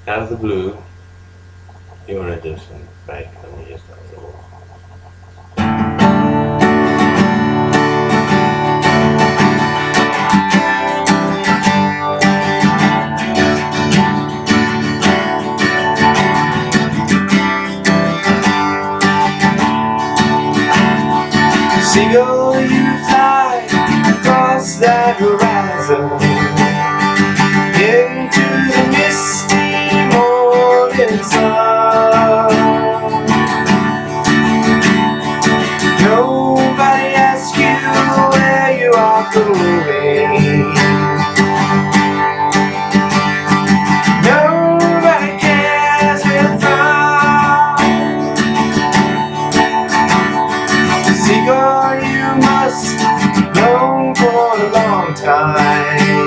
Out of the blue, you want to do some back. Let me just a little. Seagull, you fly across that horizon into the misty morning sun. Nobody asks you where you are going. Nobody cares where you're from. Seagull, you must have known for a long time